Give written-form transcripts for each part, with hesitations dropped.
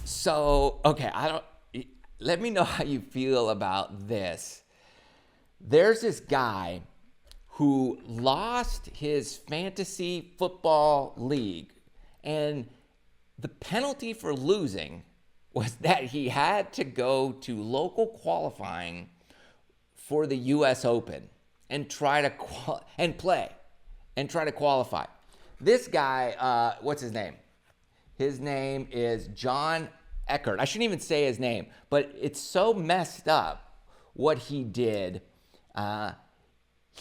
So, okay, let me know how you feel about this. There's this guy who lost his fantasy football league, and the penalty for losing was that he had to go to local qualifying for the US Open and try to play and try to qualify. This guy, what's his name? His name is John Eckert. I shouldn't even say his name, but it's so messed up what he did. I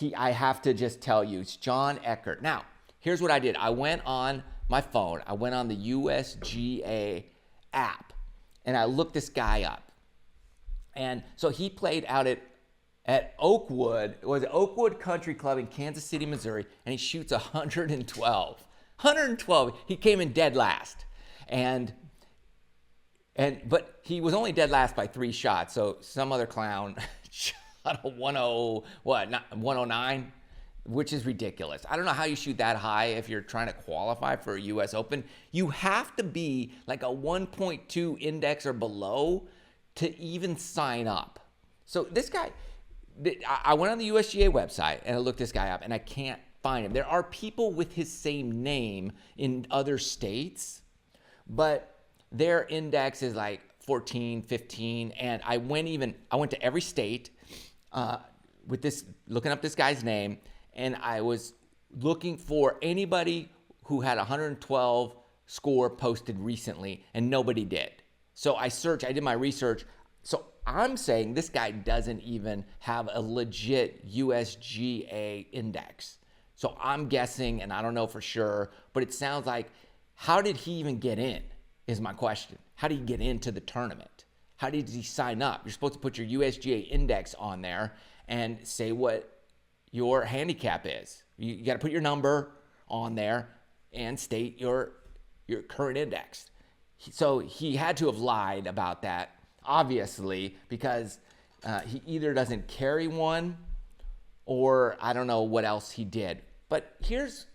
have to just tell you, it's John Eckert. Now, here's what I did. I went on my phone. I went on the USGA app, and I looked this guy up. And so he played out at Oakwood. It was Oakwood Country Club in Kansas City, Missouri, and he shoots 112. 112. He came in dead last. But he was only dead last by 3 shots. So some other clown shot a 109, which is ridiculous. I don't know how you shoot that high if you're trying to qualify for a US Open. You have to be like a 1.2 index or below to even sign up. So this guy, I went on the USGA website and I looked this guy up, and I can't find him. There are people with his same name in other states, but their index is like 14, 15, and I went to every state with this, looking up this guy's name, and I was looking for anybody who had 112 score posted recently, and nobody did. So I did my research. So I'm saying this guy doesn't even have a legit USGA index. So I'm guessing, and I don't know for sure, but it sounds like, how did he even get in is my question. How did he get into the tournament? How did he sign up? You're supposed to put your USGA index on there and say what your handicap is. You got to put your number on there and state your current index. So he had to have lied about that, obviously, because he either doesn't carry one, or I don't know what else he did. But here's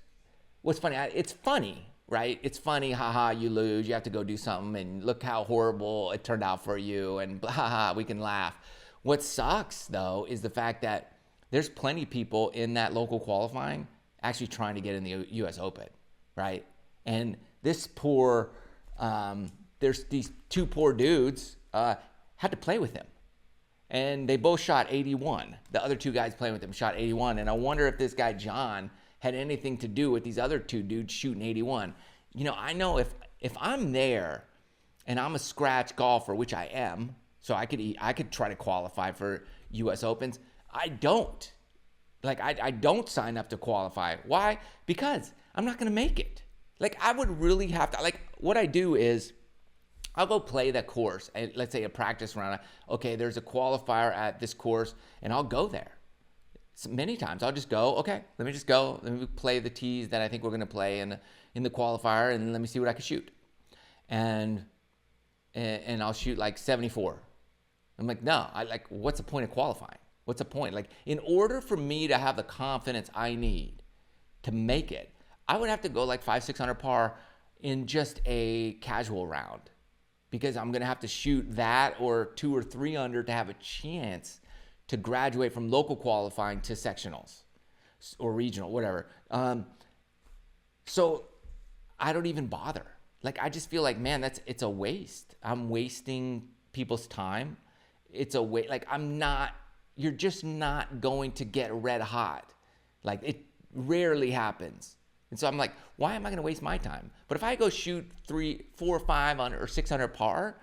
what's funny. It's funny, right? It's funny, haha, you lose. You have to go do something, and look how horrible it turned out for you, and haha, we can laugh. What sucks, though, is the fact that there's plenty of people in that local qualifying actually trying to get in the US Open, right? And this poor, there's these 2 poor dudes had to play with him. And they both shot 81. The other 2 guys playing with him shot 81. And I wonder if this guy, John, had anything to do with these other 2 dudes shooting 81. You know, I know if I'm there and I'm a scratch golfer, which I am, so I could try to qualify for US Opens. I don't. I don't sign up to qualify. Why? Because I'm not going to make it. I would really have to, what I do is, I'll go play the course, and let's say a practice round. Okay, there's a qualifier at this course, and I'll go there. So many times I'll just go, okay, let me just go. Let me play the tees that I think we're going to play in the qualifier, and let me see what I can shoot. And I'll shoot 74. I'm like, no, what's the point of qualifying? What's the point? In order for me to have the confidence I need to make it, I would have to go 500-600 par in just a casual round, because I'm going to have to shoot that or 2 or 3 under to have a chance to graduate from local qualifying to sectionals or regional, whatever. So I don't even bother. I just feel man, it's a waste. I'm wasting people's time. It's a waste. You're just not going to get red hot. It rarely happens. And so I'm like, why am I going to waste my time? But if I go shoot 3, 4, 5 under or 600 par,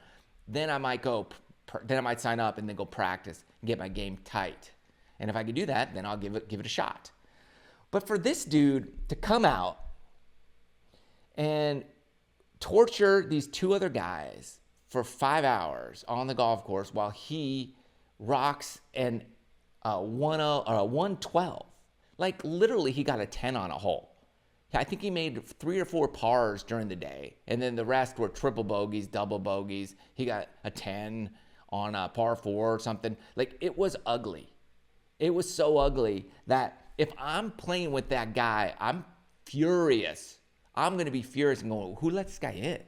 then I might sign up and then go practice and get my game tight. And if I can do that, then I'll give it a shot. But for this dude to come out and torture these 2 other guys for 5 hours on the golf course while he rocks a 112, literally he got a 10 on a hole. I think he made 3 or 4 pars during the day, and then the rest were triple bogeys, double bogeys. He got a 10 on a par 4 or something. It was ugly. It was so ugly that if I'm playing with that guy, I'm furious. I'm going to be furious and go, who let this guy in?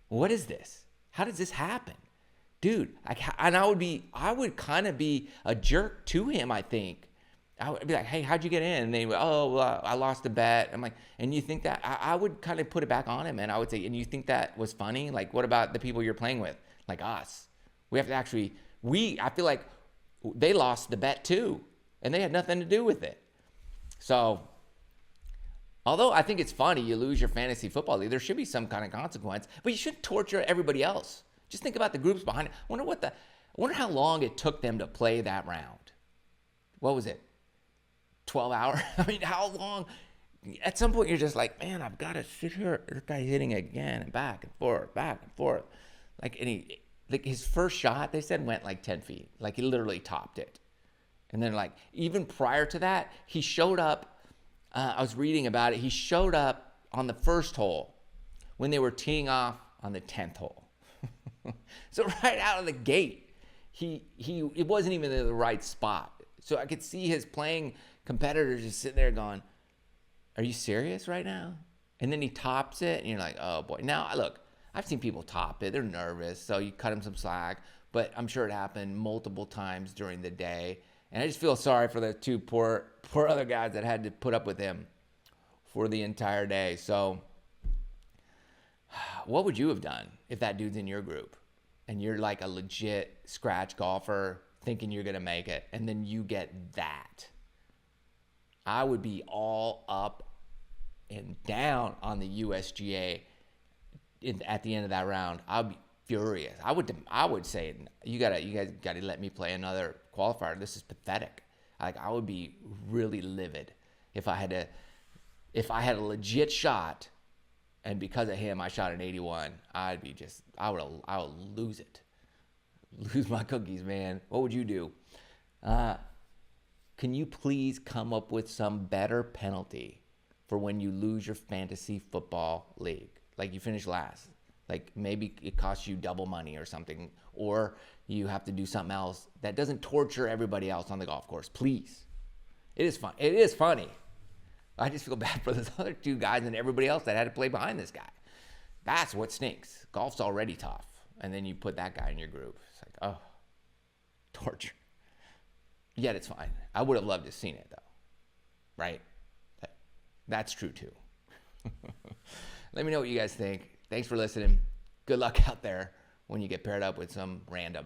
What is this? how does this happen? Dude, and I would kind of be a jerk to him, I think. I would be like, hey, how'd you get in? And they would, I lost a bet. I'm like, and you think that, I would kind of put it back on him, and I would say, and you think that was funny? Like, what about the people you're playing with? Like us. We have to actually, I feel like they lost the bet too, and they had nothing to do with it. So, although I think it's funny, you lose your fantasy football league, there should be some kind of consequence, but you shouldn't torture everybody else. Just think about the groups behind it. I wonder how long it took them to play that round. What was it? 12 hours? I mean, how long? At some point, you're just like, man, I've got to sit here. This guy's hitting again and back and forth, back and forth. Like, his first shot, they said, went like 10 feet. Like, he literally topped it. And then, like, even prior to that, he showed up. I was reading about it. He showed up on the first hole when they were teeing off on the 10th hole. So right out of the gate, it wasn't even in the right spot. So I could see his playing competitors just sitting there going, are you serious right now? And then he tops it, and you're like, oh boy. Now, look, I've seen people top it. They're nervous, so you cut them some slack. But I'm sure it happened multiple times during the day. And I just feel sorry for the two poor other guys that had to put up with him for the entire day. So what would you have done if that dude's in your group and you're like a legit scratch golfer thinking you're going to make it, and then you get that? I would be all up and down on the USGA at the end of that round. I'd be furious. I would say, you guys gotta let me play another qualifier. This is pathetic. Like, I would be really livid if I had a legit shot, and because of him I shot an 81. I would lose it. Lose my cookies, man. What would you do? Can you please come up with some better penalty for when you lose your fantasy football league? Like, you finish last. Like, maybe it costs you double money or something, or you have to do something else that doesn't torture everybody else on the golf course. Please. It is fun. It is funny. I just feel bad for those other two guys and everybody else that had to play behind this guy. That's what stinks. Golf's already tough, and then you put that guy in your group. It's like, oh, torture. Yet it's fine. I would have loved to have seen it, though. Right? That's true, too. Let me know what you guys think. Thanks for listening. Good luck out there when you get paired up with some random.